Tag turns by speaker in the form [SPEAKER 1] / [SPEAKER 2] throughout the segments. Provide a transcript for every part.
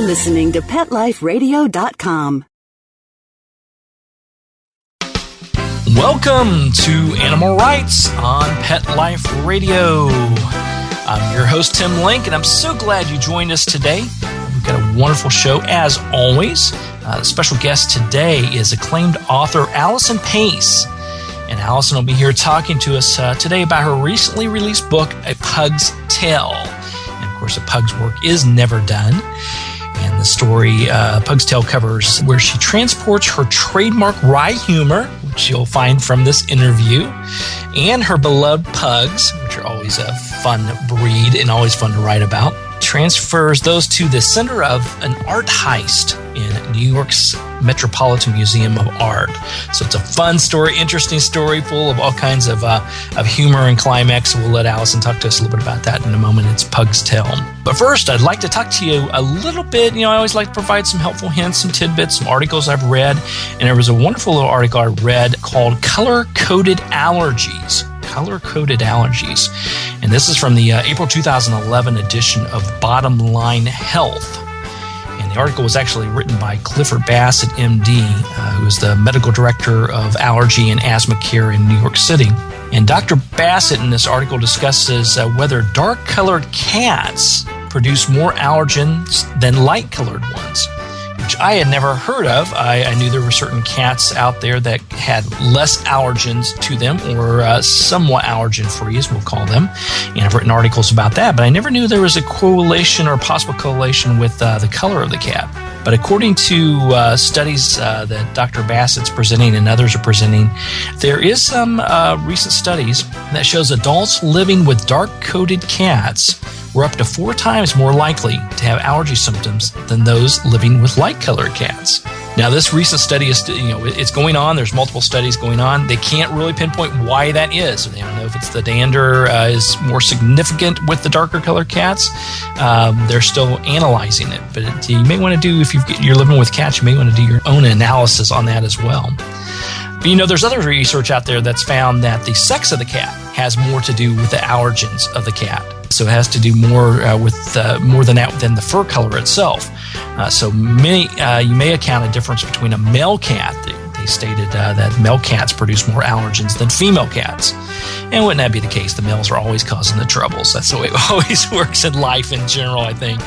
[SPEAKER 1] listening to PetLifeRadio.com.
[SPEAKER 2] Welcome to Animal Rights on Pet Life Radio. I'm your host, Tim Link, and I'm so glad you joined us today. We've got a wonderful show, as always. The special guest today is acclaimed author Alison Pace. And Alison will be here talking to us today about her recently released book, A Pug's Tale. And, of course, a pug's work is never done. And the story, Pug's Tale, covers where she transports her trademark wry humor, which you'll find from this interview, and her beloved pugs, which are always a fun breed and always fun to write about, transfers those to the center of an art heist in New York's Metropolitan Museum of Art. So it's a fun story, interesting story, full of all kinds of humor and climax. We'll let Alison talk to us a little bit about that in a moment. It's Pug's Tale. But first, I'd like to talk to you a little bit. I always like to provide some helpful hints, some tidbits, some articles I've read. And there was a wonderful little article I read called Color-Coded Allergies. Color-Coded Allergies. And this is from the April 2011 edition of Bottom Line Health. And the article was actually written by Clifford Bassett, MD, who is the medical director of allergy and asthma care in New York City. And Dr. Bassett in this article discusses whether dark-colored cats produce more allergens than light-colored ones, which I had never heard of. I knew there were certain cats out there that had less allergens to them, or somewhat allergen-free, as we'll call them. And I've written articles about that, but I never knew there was a correlation or possible correlation with the color of the cat. But according to studies that Dr. Bassett's presenting and others are presenting, there is some recent studies that shows adults living with dark-coated cats were up to 4 times more likely to have allergy symptoms than those living with light-colored cats. Now, this recent study is, it's going on. There's multiple studies going on. They can't really pinpoint why that is. They don't know if it's the dander is more significant with the darker colored cats. They're still analyzing it. But you may want to do, if you're living with cats, you may want to do your own analysis on that as well. But there's other research out there that's found that the sex of the cat has more to do with the allergens of the cat. So it has to do more with more than that than the fur color itself. So you may account a difference between a male cat. They stated that male cats produce more allergens than female cats. And wouldn't that be the case? The males are always causing the troubles. That's the way it always works in life in general, I think.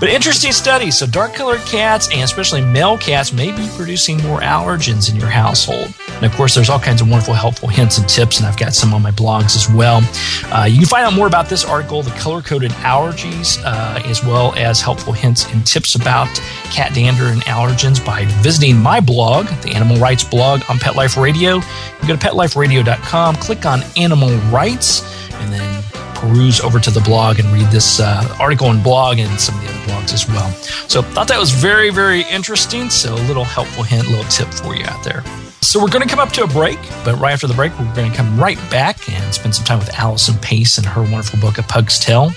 [SPEAKER 2] But interesting studies. So dark-colored cats, and especially male cats, may be producing more allergens in your household. And, of course, there's all kinds of wonderful, helpful hints and tips, and I've got some on my blogs as well. You can find out more about this article, the color-coded allergies, as well as helpful hints and tips about cat dander and allergens by visiting my blog, the Animal Rights blog on Pet Life Radio. You go to PetLifeRadio.com, click on Animal Rights, and then peruse over to the blog and read this article and blog and some of the other blogs as well. So thought that was very, very interesting. So a little helpful hint, a little tip for you out there. So we're going to come up to a break, but right after the break, we're going to come right back and spend some time with Alison Pace and her wonderful book, A Pug's Tale.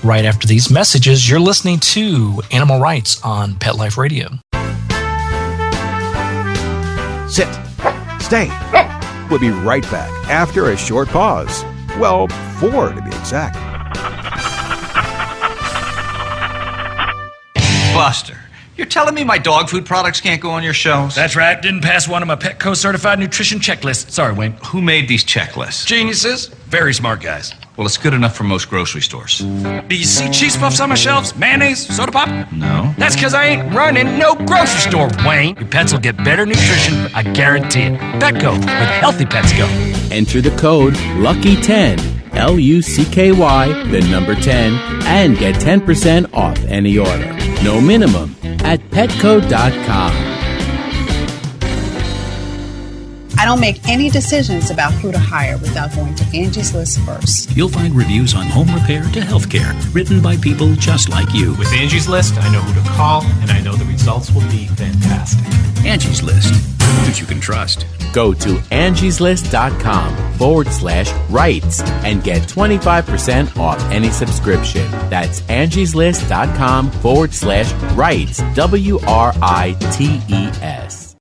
[SPEAKER 2] Right after these messages, you're listening to Animal Rights on Pet Life Radio.
[SPEAKER 3] Sit. Stay. We'll be right back after a short pause. Well, 4 to be exact.
[SPEAKER 4] Buster, you're telling me my dog food products can't go on your shelves?
[SPEAKER 5] That's right. Didn't pass one of my Petco certified nutrition checklists. Sorry, Wayne.
[SPEAKER 4] Who made these checklists?
[SPEAKER 5] Geniuses. Very smart guys.
[SPEAKER 4] Well, it's good enough for most grocery stores.
[SPEAKER 5] Do you see cheese puffs on my shelves? Mayonnaise? Soda pop?
[SPEAKER 4] No.
[SPEAKER 5] That's because I ain't running no grocery store, Wayne. Your pets will get better nutrition, I guarantee it. Petco, with healthy pets go.
[SPEAKER 6] Enter the code LUCKY10, LUCKY, the number 10, and get 10% off any order. No minimum at petco.com.
[SPEAKER 7] I don't make any decisions about who to hire without going to Angie's List first.
[SPEAKER 8] You'll find reviews on home repair to healthcare, written by people just like you.
[SPEAKER 9] With Angie's List, I know who to call, and I know the results will be fantastic.
[SPEAKER 8] Angie's List, who you can trust.
[SPEAKER 6] Go to angieslist.com/rights and get 25% off any subscription. That's angieslist.com/rights, WRITES.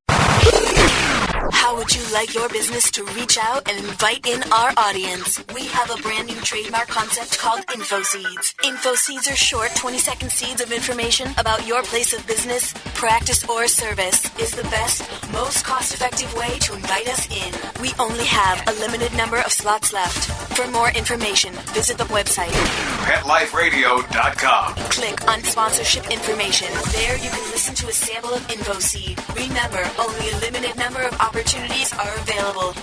[SPEAKER 1] How would you
[SPEAKER 10] like your business to reach out and invite in our audience? We have a brand new trademark concept called InfoSeeds. InfoSeeds are short 20-second seeds of information about your place of business, practice, or service. Is the best, most cost-effective way to invite us in. We only have a limited number of slots left. For more information, visit the website
[SPEAKER 11] PetLifeRadio.com.
[SPEAKER 10] Click on sponsorship information. There you can listen to a sample of InfoSeed. Remember, only a limited number of opportunities are available.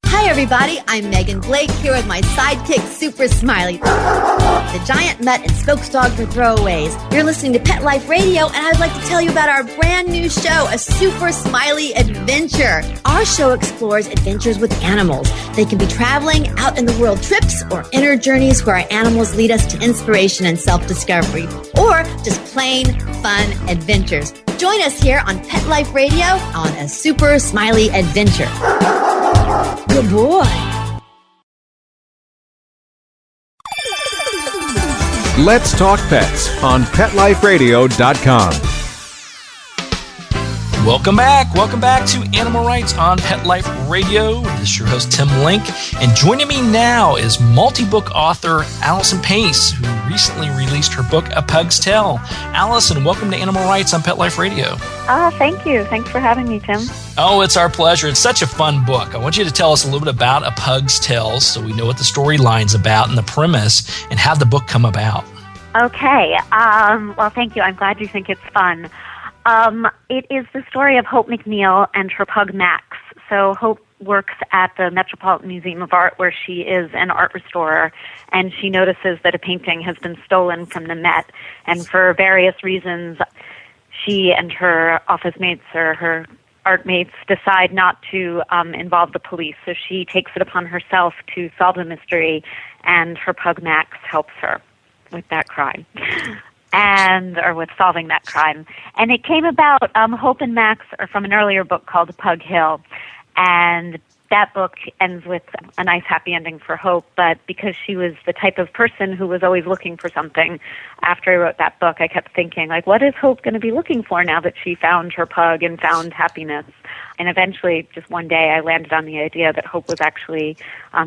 [SPEAKER 12] Hi everybody, I'm Megan Blake here with my sidekick, Super Smiley, the giant mutt and spokes dog for throwaways. You're listening to Pet Life Radio, and I'd like to tell you about our brand new show, A Super Smiley Adventure. Our show explores adventures with animals. They can be traveling, out in the world trips, or inner journeys where our animals lead us to inspiration and self-discovery, or just plain fun adventures. Join us here on Pet Life Radio on A Super Smiley Adventure. Good boy.
[SPEAKER 3] Let's Talk Pets on PetLifeRadio.com.
[SPEAKER 2] Welcome back to Animal Rights on Pet Life Radio. This is your host, Tim Link, and joining me now is multi-book author Alison Pace, who recently released her book, A Pug's Tale. Alison, welcome to Animal Rights on Pet Life Radio.
[SPEAKER 13] Thank you. Thanks for having me, Tim.
[SPEAKER 2] Oh, it's our pleasure. It's such a fun book. I want you to tell us a little bit about A Pug's Tale so we know what the storyline's about and the premise and how the book come about.
[SPEAKER 13] Okay. Well, thank you. I'm glad you think it's fun. It is the story of Hope McNeil and her pug Max. So Hope works at the Metropolitan Museum of Art, where she is an art restorer, and she notices that a painting has been stolen from the Met. And for various reasons, she and her office mates or her art mates decide not to involve the police. So she takes it upon herself to solve the mystery, and her pug Max helps her with that crime. Or with solving that crime. And it came about, Hope and Max are from an earlier book called Pug Hill. And that book ends with a nice happy ending for Hope, but because she was the type of person who was always looking for something, after I wrote that book, I kept thinking, like, what is Hope going to be looking for now that she found her pug and found happiness? And eventually, just one day, I landed on the idea that Hope was actually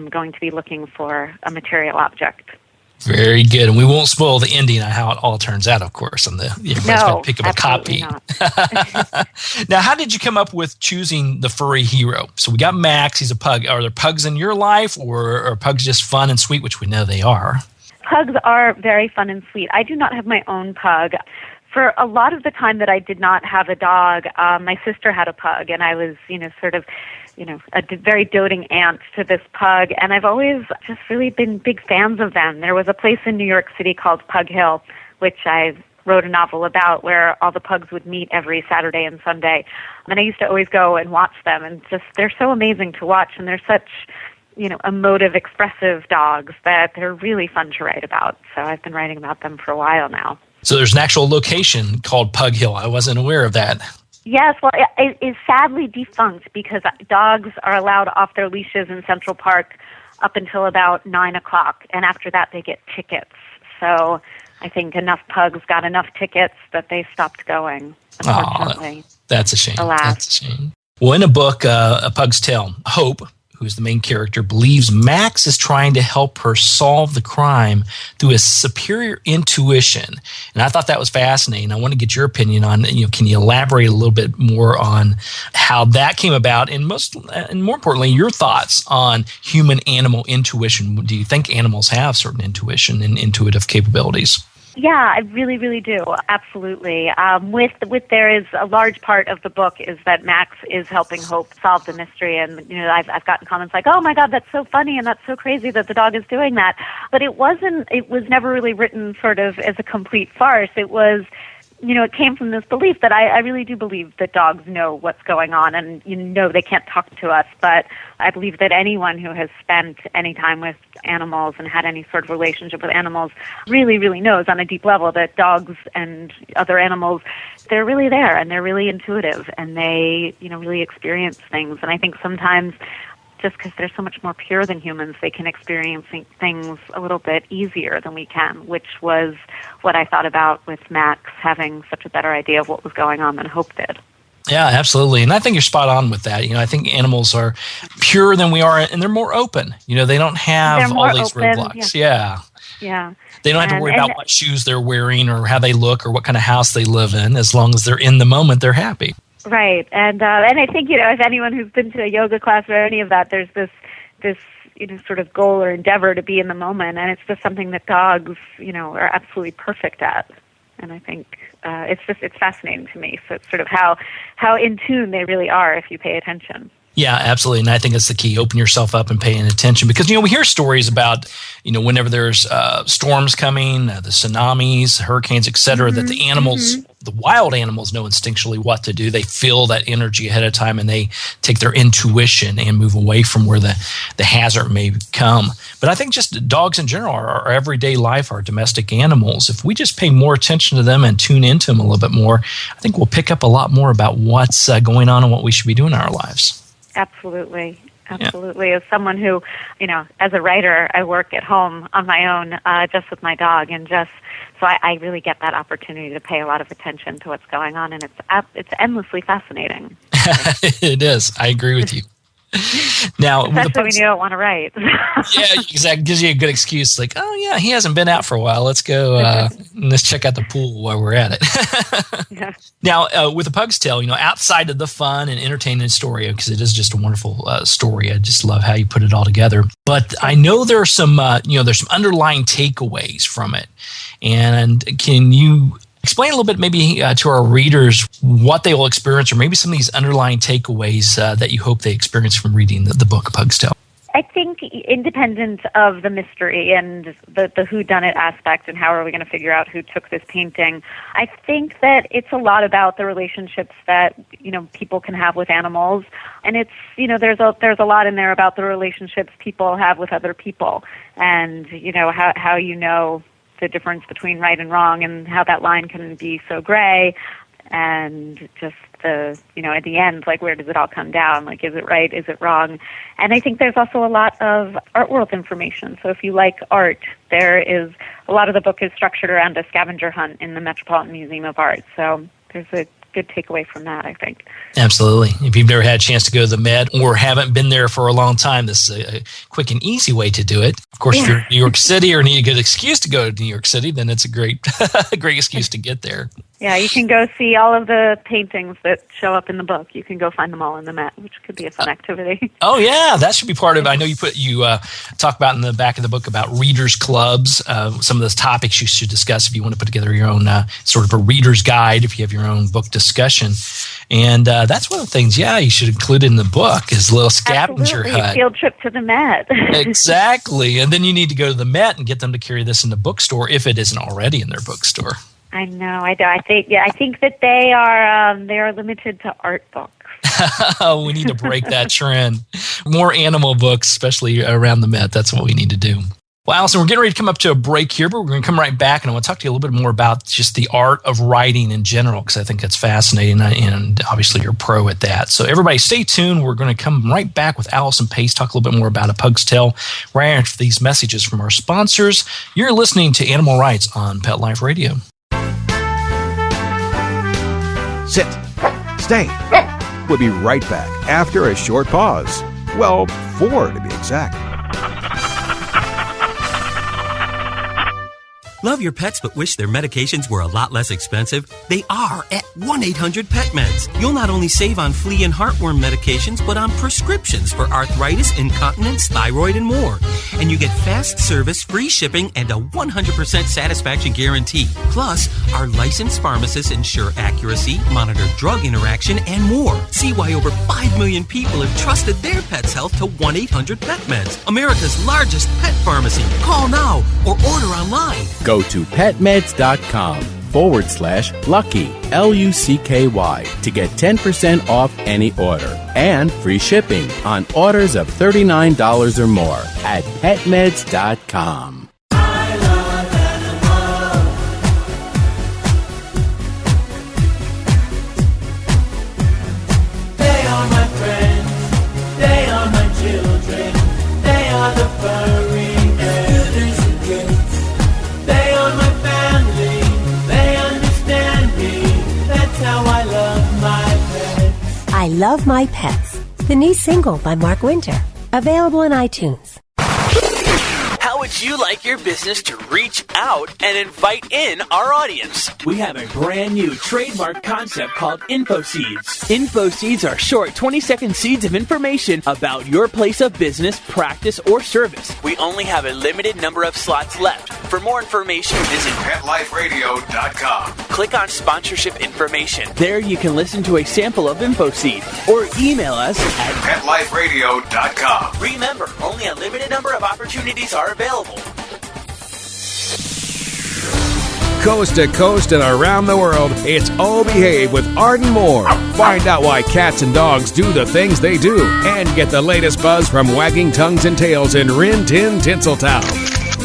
[SPEAKER 13] going to be looking for a material object.
[SPEAKER 2] Very good. And we won't spoil the ending on how it all turns out, of course. Everybody's going to pick up a copy. Now, how did you come up with choosing the furry hero? So we got Max. He's a pug. Are there pugs in your life, or are pugs just fun and sweet, which we know they are?
[SPEAKER 13] Pugs are very fun and sweet. I do not have my own pug. For a lot of the time that I did not have a dog, my sister had a pug, and I was, a very doting aunt to this pug, and I've always just really been big fans of them. There was a place in New York City called Pug Hill, which I wrote a novel about, where all the pugs would meet every Saturday and Sunday. And I used to always go and watch them, and just they're so amazing to watch, and they're such, emotive, expressive dogs that they're really fun to write about. So I've been writing about them for a while now.
[SPEAKER 2] So there's an actual location called Pug Hill. I wasn't aware of that.
[SPEAKER 13] Yes, well, it is sadly defunct because dogs are allowed off their leashes in Central Park up until about 9 o'clock, and after that they get tickets. So I think enough pugs got enough tickets that they stopped going, unfortunately.
[SPEAKER 2] Oh, that's a shame.
[SPEAKER 13] Alas.
[SPEAKER 2] That's a shame. Well, in a book, A Pug's Tale, Hope, who's the main character, believes Max is trying to help her solve the crime through his superior intuition. And I thought that was fascinating. I want to get your opinion on, can you elaborate a little bit more on how that came about, and more importantly, your thoughts on human-animal intuition? Do you think animals have certain intuition and intuitive capabilities?
[SPEAKER 13] Yeah, I really, really do. Absolutely. With there is a large part of the book is that Max is helping Hope solve the mystery, and I've gotten comments like, "Oh my God, that's so funny and that's so crazy that the dog is doing that." But it was never really written sort of as a complete farce. It was, it came from this belief that I really do believe that dogs know what's going on, and they can't talk to us, but I believe that anyone who has spent any time with animals and had any sort of relationship with animals really, really knows on a deep level that dogs and other animals, they're really there and they're really intuitive and they, really experience things. And I think sometimes just because they're so much more pure than humans, they can experience things a little bit easier than we can, which was what I thought about with Max having such a better idea of what was going on than Hope did.
[SPEAKER 2] Yeah, absolutely. And I think you're spot on with that. I think animals are purer than we are, and they're more open. They don't have all these roadblocks. Yeah. They don't have to worry about what shoes they're wearing or how they look or what kind of house they live in. As long as they're in the moment, they're happy.
[SPEAKER 13] Right. And I think, if anyone who's been to a yoga class or any of that, there's this sort of goal or endeavor to be in the moment. And it's just something that dogs, are absolutely perfect at. And I think it's fascinating to me. So it's sort of how in tune they really are if you pay attention.
[SPEAKER 2] Yeah, absolutely. And I think it's the key. Open yourself up and paying attention because, we hear stories about, whenever there's storms coming, the tsunamis, hurricanes, et cetera, that the animals, the wild animals know instinctually what to do. They feel that energy ahead of time and they take their intuition and move away from where the hazard may come. But I think just dogs in general, our everyday life, our domestic animals, if we just pay more attention to them and tune into them a little bit more, I think we'll pick up a lot more about what's going on and what we should be doing in our lives.
[SPEAKER 13] Absolutely. As someone who, as a writer, I work at home on my own, just with my dog, and so I really get that opportunity to pay a lot of attention to what's going on, and it's endlessly fascinating.
[SPEAKER 2] It is. I agree with you. Now,
[SPEAKER 13] especially when you don't want to write.
[SPEAKER 2] Yeah, exactly. Gives you a good excuse, like, oh yeah, he hasn't been out for a while. Let's go. Let's check out the pool while we're at it.
[SPEAKER 13] Yeah.
[SPEAKER 2] Now, with A Pug's Tale, outside of the fun and entertaining story, because it is just a wonderful story. I just love how you put it all together. But I know there are some, there's some underlying takeaways from it. And can you explain a little bit, maybe to our readers, what they will experience, or maybe some of these underlying takeaways that you hope they experience from reading the book, A Pug's Tale?
[SPEAKER 13] I think, independent of the mystery and the whodunit aspect and how are we going to figure out who took this painting, I think that it's a lot about the relationships that people can have with animals, and it's there's a lot in there about the relationships people have with other people, and how the difference between right and wrong and how that line can be so gray, and just at the end, like, where does it all come down? Like, is it right? Is it wrong? And I think there's also a lot of art world information. So if you like art, there is a lot of the book is structured around a scavenger hunt in the Metropolitan Museum of Art. So there's a good takeaway from that, I think.
[SPEAKER 2] Absolutely. If you've never had a chance to go to the Met or haven't been there for a long time, this is a quick and easy way to do it. Of course, if you're in New York City or need a good excuse to go to New York City, then it's a great excuse to get there.
[SPEAKER 13] Yeah, you can go see all of the paintings that show up in the book. You can go find them all in the Met, which could be a fun activity.
[SPEAKER 2] Oh, yeah, that should be part of it. I know you talk about in the back of the book about readers' clubs, some of those topics you should discuss if you want to put together your own sort of a reader's guide, if you have your own book discussion. And that's one of the things, you should include in the book is a little scavenger hunt.
[SPEAKER 13] Field trip to the Met.
[SPEAKER 2] Exactly. And then you need to go to the Met and get them to carry this in the bookstore if it isn't already in their bookstore.
[SPEAKER 13] I know. I think that they are limited to art books.
[SPEAKER 2] We need to break that trend. More animal books, especially around the Met. That's what we need to do. Well, Alison, we're getting ready to come up to a break here, but we're going to come right back, and I want to talk to you a little bit more about just the art of writing in general, because I think that's fascinating, and obviously you're a pro at that. So everybody stay tuned. We're going to come right back with Alison Pace, talk a little bit more about A Pug's Tale right after these messages from our sponsors. You're listening to Animal Rights on Pet Life Radio.
[SPEAKER 3] Sit. Stay. We'll be right back after a short pause. Well, 4 to be exact.
[SPEAKER 11] Love your pets but wish their medications were a lot less expensive? They are at 1-800-PET-MEDS. You'll not only save on flea and heartworm medications, but on prescriptions for arthritis, incontinence, thyroid, and more. And you get fast service, free shipping, and a 100% satisfaction guarantee. Plus, our licensed pharmacists ensure accuracy, monitor drug interaction, and more. See why over 5 million people have trusted their pet's health to 1-800-PET-MEDS, America's largest pet pharmacy. Call now or order online.
[SPEAKER 6] Go to petmeds.com/lucky, LUCKY, to get 10% off any order and free shipping on orders of $39 or more at petmeds.com.
[SPEAKER 14] They are my friends, they are my children, they are the furry builders and gates. They are my family, they understand me, that's how I love my pets.
[SPEAKER 15] Love My Pets, the new single by Mark Winter, available in iTunes.
[SPEAKER 16] How would you like your business to reach out and invite in our audience?
[SPEAKER 6] We have a brand new trademark concept called Info Seeds. Info Seeds are short 20-second seeds of information about your place of business, practice, or service.
[SPEAKER 16] We only have a limited number of slots left. For more information, visit
[SPEAKER 17] PetLifeRadio.com.
[SPEAKER 16] Click on sponsorship information.
[SPEAKER 6] There you can listen to a sample of Info Seed or email us at
[SPEAKER 17] PetLifeRadio.com.
[SPEAKER 16] Remember, only a limited number of opportunities are available.
[SPEAKER 3] Coast to coast and around the world, it's Oh Behave with Arden Moore. Find out why cats and dogs do the things they do and get the latest buzz from wagging tongues and tails in Rin Tin Tinseltown.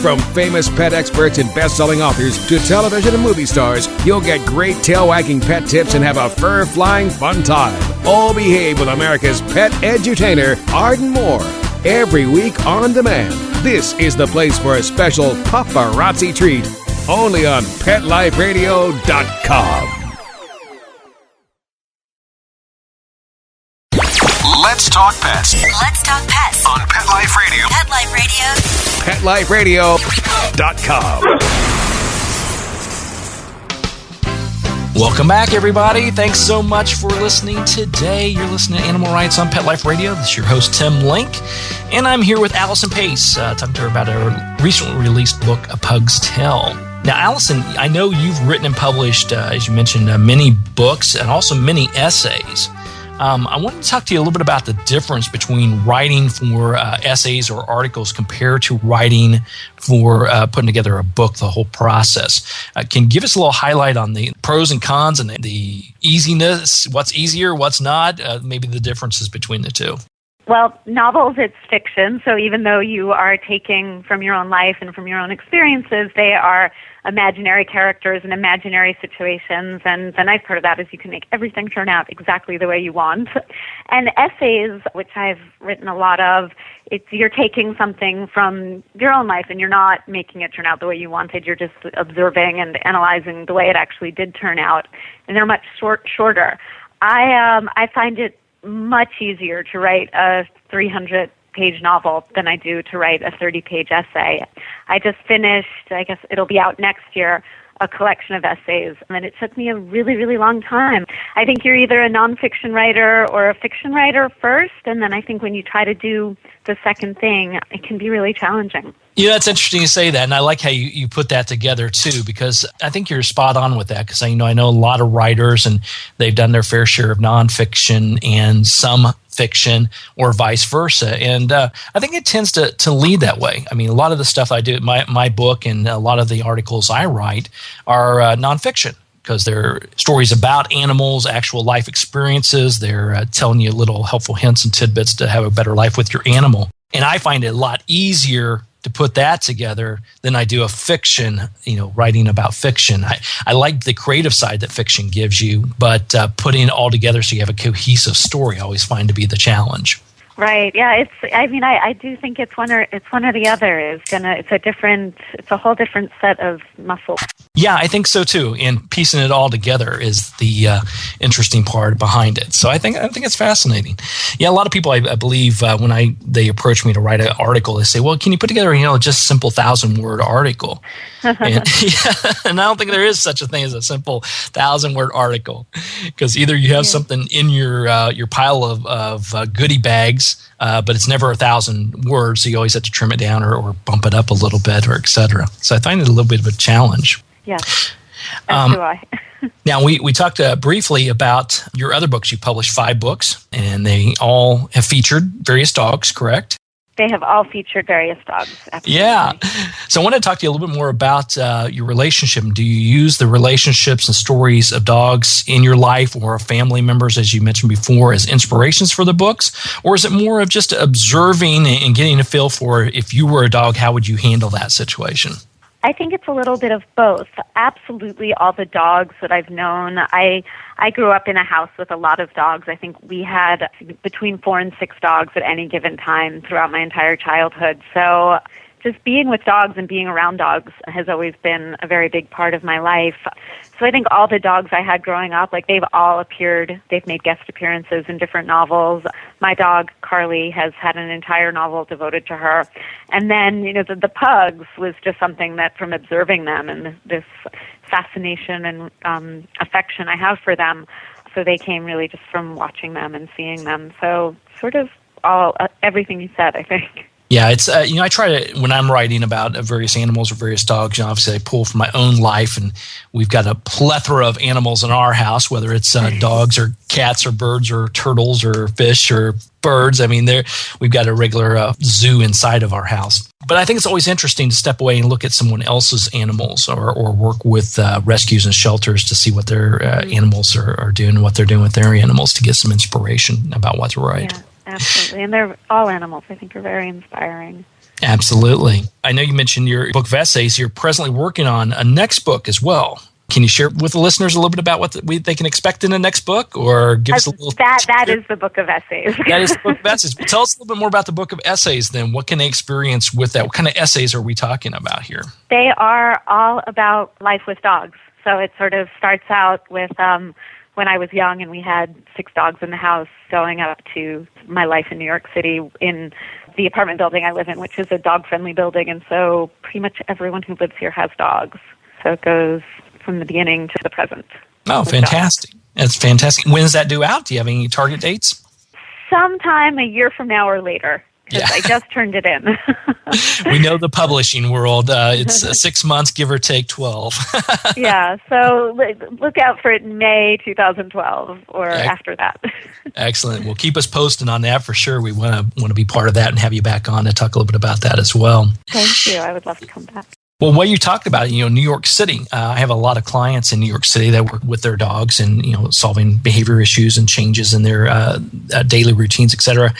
[SPEAKER 3] From famous pet experts and best-selling authors to television and movie stars, you'll get great tail-wagging pet tips and have a fur-flying fun time. Oh Behave with America's pet edutainer, Arden Moore. Every week on demand. This is the place for a special paparazzi treat. Only on PetLifeRadio.com.
[SPEAKER 17] Let's talk pets.
[SPEAKER 10] Let's talk pets
[SPEAKER 17] On Pet Life Radio.
[SPEAKER 10] Pet Life Radio.
[SPEAKER 3] PetLifeRadio.com.
[SPEAKER 2] Welcome back, everybody. Thanks so much for listening today. You're listening to Animal Rights on Pet Life Radio. This is your host, Tim Link, and I'm here with Alison Pace, talking to her about her recently released book, A Pug's Tale. Now, Alison, I know you've written and published, as you mentioned, many books and also many essays. I wanted to talk to you a little bit about the difference between writing for essays or articles compared to writing for putting together a book, the whole process. Can you give us a little highlight on the pros and cons and the easiness, what's easier, what's not, maybe the differences between the two?
[SPEAKER 13] Well, novels, it's fiction, so even though you are taking from your own life and from your own experiences, they are imaginary characters and imaginary situations, and the nice part of that is you can make everything turn out exactly the way you want. And essays, which I've written a lot of, you're taking something from your own life and you're not making it turn out the way you wanted, you're just observing and analyzing the way it actually did turn out, and they're much shorter. I find it much easier to write a 300-page novel than I do to write a 30-page essay. I just finished, I guess it'll be out next year, a collection of essays, and it took me a really, really long time. I think you're either a nonfiction writer or a fiction writer first, and then I think when you try to do the second thing, it can be really challenging.
[SPEAKER 2] Yeah, it's interesting you say that, and I like how you put that together too, because I think you're spot on with that, because I know a lot of writers, and they've done their fair share of nonfiction and some fiction or vice versa, and I think it tends to lead that way. I mean, a lot of the stuff I do, my book and a lot of the articles I write are nonfiction, because they're stories about animals, actual life experiences. They're telling you little helpful hints and tidbits to have a better life with your animal. And I find it a lot easier to put that together than I do a fiction, writing about fiction. I like the creative side that fiction gives you, but putting it all together so you have a cohesive story I always find to be the challenge.
[SPEAKER 13] Right. Yeah. I do think it's one or the other. It's a whole different set of muscles.
[SPEAKER 2] Yeah, I think so too. And piecing it all together is the interesting part behind it. So I think it's fascinating. Yeah, a lot of people, I believe, when they approach me to write an article, they say, "Well, can you put together, just a simple 1,000-word article?" and I don't think there is such a thing as a simple 1,000-word article, because either you have something in your pile of goodie bags. But it's never 1,000 words, so you always have to trim it down or bump it up a little bit, or et cetera. So I find it a little bit of a challenge.
[SPEAKER 13] Yeah, as do I.
[SPEAKER 2] Now, we talked briefly about your other books. You published 5 books, and they all have featured various dogs, correct?
[SPEAKER 13] They have all featured various dogs. Absolutely.
[SPEAKER 2] Yeah. So I want to talk to you a little bit more about your relationship. Do you use the relationships and stories of dogs in your life or family members, as you mentioned before, as inspirations for the books? Or is it more of just observing and getting a feel for, if you were a dog, how would you handle that situation?
[SPEAKER 13] I think it's a little bit of both. Absolutely, all the dogs that I've known. I grew up in a house with a lot of dogs. I think we had between 4 and 6 dogs at any given time throughout my entire childhood. So just being with dogs and being around dogs has always been a very big part of my life. So I think all the dogs I had growing up, like they've all appeared, they've made guest appearances in different novels. My dog, Carly, has had an entire novel devoted to her. And then, the pugs was just something that from observing them and this fascination and affection I have for them. So they came really just from watching them and seeing them. So sort of everything you said, I think.
[SPEAKER 2] Yeah, it's I try to, when I'm writing about various animals or various dogs, obviously I pull from my own life, and we've got a plethora of animals in our house, whether it's dogs or cats or birds or turtles or fish or birds. I mean, we've got a regular zoo inside of our house. But I think it's always interesting to step away and look at someone else's animals or work with rescues and shelters to see what their animals are doing and what they're doing with their animals to get some inspiration about what's right.
[SPEAKER 13] Yeah. Absolutely. And they're all animals, I think, are very inspiring.
[SPEAKER 2] Absolutely. I know you mentioned your book of essays. You're presently working on a next book as well. Can you share with the listeners a little bit about what they can expect in the next book, or give us a little...
[SPEAKER 13] That is the book of essays.
[SPEAKER 2] That is the book of essays. Tell us a little bit more about the book of essays then. What can they experience with that? What kind of essays are we talking about here?
[SPEAKER 13] They are all about life with dogs. So it sort of starts out with... when I was young and we had 6 dogs in the house, going up to my life in New York City in the apartment building I live in, which is a dog-friendly building. And so pretty much everyone who lives here has dogs. So it goes from the beginning to the present.
[SPEAKER 2] Oh, fantastic. That's fantastic. When does that due out? Do you have any target dates?
[SPEAKER 13] Sometime a year from now or later. Because I just turned it in.
[SPEAKER 2] We know the publishing world. It's 6 months, give or take 12.
[SPEAKER 13] Yeah, so look out for it in May 2012 or after that.
[SPEAKER 2] Excellent. Well, keep us posted on that for sure. We want to be part of that and have you back on to talk a little bit about that as well.
[SPEAKER 13] Thank you. I would love to come back.
[SPEAKER 2] Well, what you talked about, New York City. I have a lot of clients in New York City that work with their dogs and, solving behavior issues and changes in their daily routines, et cetera.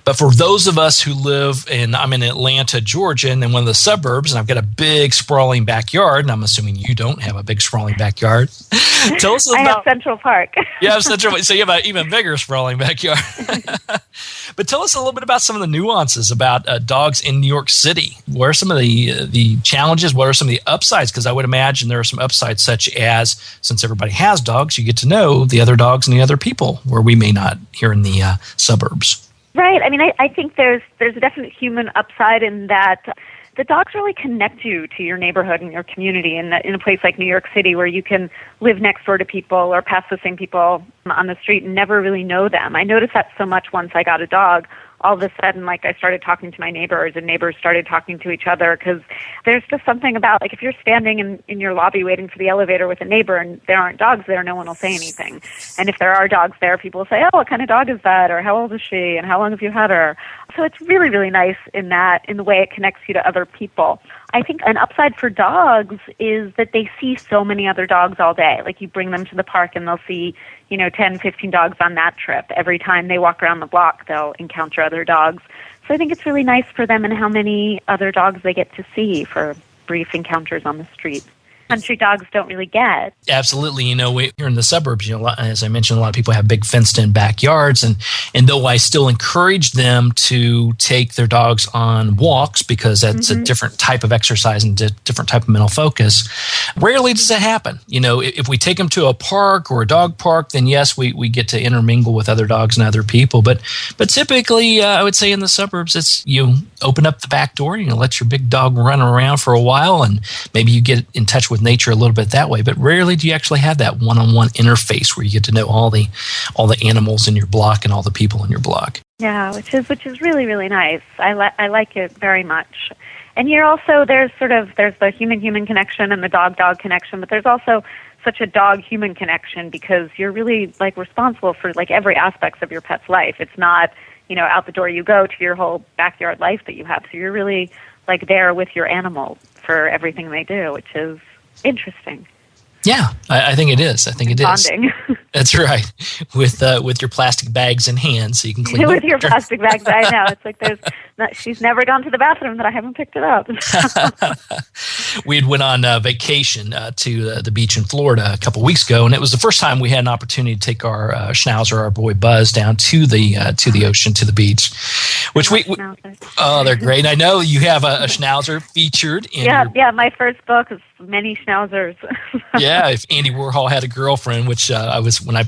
[SPEAKER 2] But for those of us who live I'm in Atlanta, Georgia, and in one of the suburbs, and I've got a big sprawling backyard, and I'm assuming you don't have a big sprawling backyard. Tell us about... I
[SPEAKER 13] have Central Park.
[SPEAKER 2] You have Central, so you have an even bigger sprawling backyard. But tell us a little bit about some of the nuances about dogs in New York City. What are some of the challenges? What are some of the upsides? Because I would imagine there are some upsides, such as, since everybody has dogs, you get to know the other dogs and the other people, where we may not here in the suburbs.
[SPEAKER 13] Right. I mean, I think there's a definite human upside in that the dogs really connect you to your neighborhood and your community. And in a place like New York City, where you can live next door to people or pass the same people on the street and never really know them. I noticed that so much once I got a dog. All of a sudden, I started talking to my neighbors, and neighbors started talking to each other, because there's just something about, if you're standing in your lobby waiting for the elevator with a neighbor and there aren't dogs there, no one will say anything. And if there are dogs there, people will say, oh, what kind of dog is that? Or how old is she? And how long have you had her? So it's really, really nice in the way it connects you to other people. I think an upside for dogs is that they see so many other dogs all day. You bring them to the park and they'll see, 10, 15 dogs on that trip. Every time they walk around the block, they'll encounter other dogs. So I think it's really nice for them and how many other dogs they get to see for brief encounters on the street. Country dogs don't really get.
[SPEAKER 2] Absolutely. Here in the suburbs, as I mentioned, a lot of people have big fenced-in backyards. And though I still encourage them to take their dogs on walks, because that's a different type of exercise and a different type of mental focus, rarely does it happen. If we take them to a park or a dog park, then yes, we get to intermingle with other dogs and other people. But typically, I would say in the suburbs, it's you open up the back door, let your big dog run around for a while, and maybe you get in touch with nature a little bit that way, but rarely do you actually have that one-on-one interface where you get to know all the animals in your block and all the people in your block.
[SPEAKER 13] Yeah, which is really, really nice. I like it very much. And you're also, there's the human-human connection and the dog-dog connection, but there's also such a dog-human connection, because you're really responsible for every aspect of your pet's life. It's not, out the door you go to your whole backyard life that you have. So you're really there with your animal for everything they do, which is interesting.
[SPEAKER 2] Yeah, I think it is.
[SPEAKER 13] Bonding.
[SPEAKER 2] That's right. With your plastic bags in hand, so you can clean
[SPEAKER 13] with your plastic bags. I know. It's she's never gone to the bathroom that I haven't picked it up.
[SPEAKER 2] We had went on vacation to the beach in Florida a couple weeks ago, and it was the first time we had an opportunity to take our Schnauzer, our boy Buzz, down to the ocean, to the beach. Which they're great. And I know you have a Schnauzer featured in
[SPEAKER 13] yeah. My first book is many Schnauzers.
[SPEAKER 2] Yeah, if Andy Warhol had a girlfriend, which I when I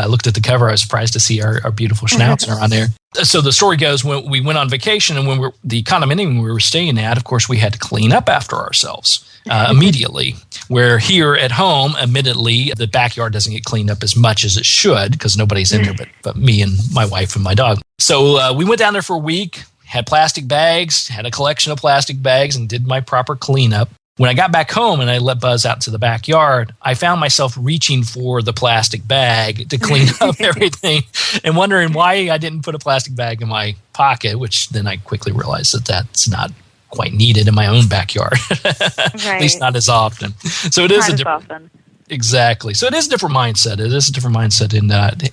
[SPEAKER 2] looked at the cover, I was surprised to see our beautiful Schnauzer on there. So the story goes, when we went on vacation and when the condominium we were staying at, of course, we had to clean up after ourselves immediately. Where here at home, admittedly, the backyard doesn't get cleaned up as much as it should because nobody's in there but me and my wife and my dog. So we went down there for a week, had plastic bags, had a collection of plastic bags, and did my proper cleanup. When I got back home and I let Buzz out to the backyard, I found myself reaching for the plastic bag to clean up everything and wondering why I didn't put a plastic bag in my pocket, which then I quickly realized that that's not quite needed in my own backyard, at least not as often. So it is often. Exactly. So it is a different mindset. It is a different mindset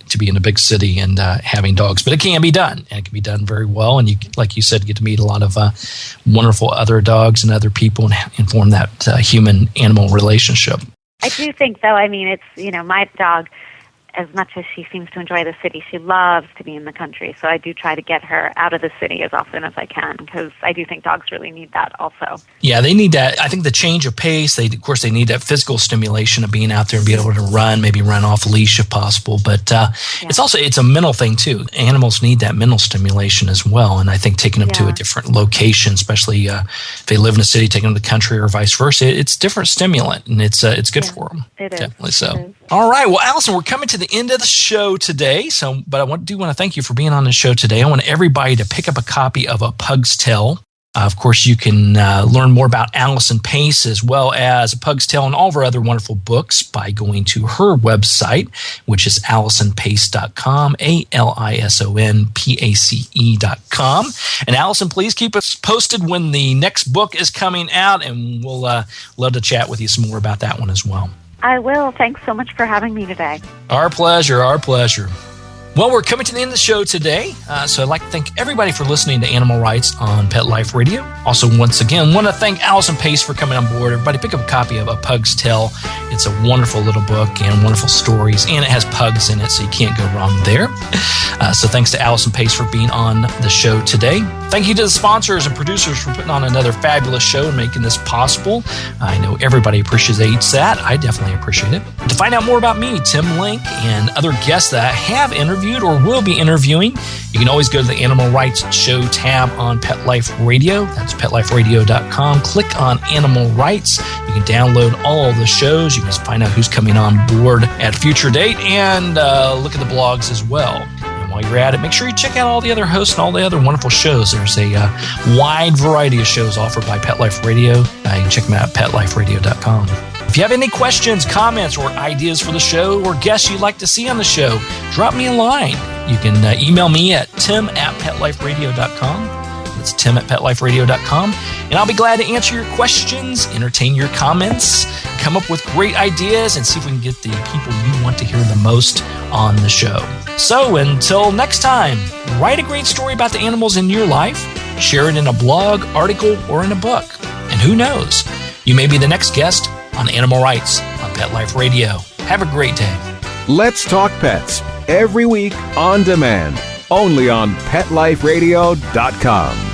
[SPEAKER 2] to be in a big city and having dogs, but it can be done, and it can be done very well. And you, like you said, get to meet a lot of wonderful other dogs and other people and form that human-animal relationship.
[SPEAKER 13] I do think, though, I mean, it's, my dog, as much as she seems to enjoy the city, she loves to be in the country. So I do try to get her out of the city as often as I can because I do think dogs really need that also. Yeah, they need that. I think the change of pace, they need that physical stimulation of being out there and being able to run, maybe run off leash if possible. But it's a mental thing too. Animals need that mental stimulation as well. And I think taking them to a different location, especially if they live in a city, taking them to the country or vice versa, it's different stimulant and it's good for them. It is. Definitely so. All right. Well, Alison, we're coming to the end of the show today. But I do want to thank you for being on the show today. I want everybody to pick up a copy of A Pug's Tale. Of course, you can learn more about Alison Pace as well as A Pug's Tale and all of her other wonderful books by going to her website, which is AlisonPace.com, AlisonPace.com. And Alison, please keep us posted when the next book is coming out, and we'll love to chat with you some more about that one as well. I will. Thanks so much for having me today. Our pleasure. Our pleasure. Well, we're coming to the end of the show today, so I'd like to thank everybody for listening to Animal Rights on Pet Life Radio. Also, once again, want to thank Alison Pace for coming on board. Everybody pick up a copy of A Pug's Tale. It's a wonderful little book and wonderful stories, and it has pugs in it, so you can't go wrong there. So thanks to Alison Pace for being on the show today. Thank you to the sponsors and producers for putting on another fabulous show and making this possible. I know everybody appreciates that. I definitely appreciate it. To find out more about me, Tim Link, and other guests that I have interviewed or will be interviewing, you can always go to the Animal Rights Show tab on Pet Life Radio. That's PetLifeRadio.com. Click on Animal Rights. You can download all the shows. You can find out who's coming on board at a future date and look at the blogs as well. And while you're at it, make sure you check out all the other hosts and all the other wonderful shows. There's a wide variety of shows offered by Pet Life Radio. You can check them out at PetLifeRadio.com. If you have any questions, comments, or ideas for the show or guests you'd like to see on the show, drop me a line. You can email me at tim@PetLifeRadio.com. That's tim@PetLifeRadio.com. And I'll be glad to answer your questions, entertain your comments, come up with great ideas, and see if we can get the people you want to hear the most on the show. So until next time, write a great story about the animals in your life, share it in a blog, article, or in a book. And who knows, you may be the next guest on Animal Rights on Pet Life Radio. Have a great day.
[SPEAKER 3] Let's Talk Pets, every week on demand, only on PetLifeRadio.com.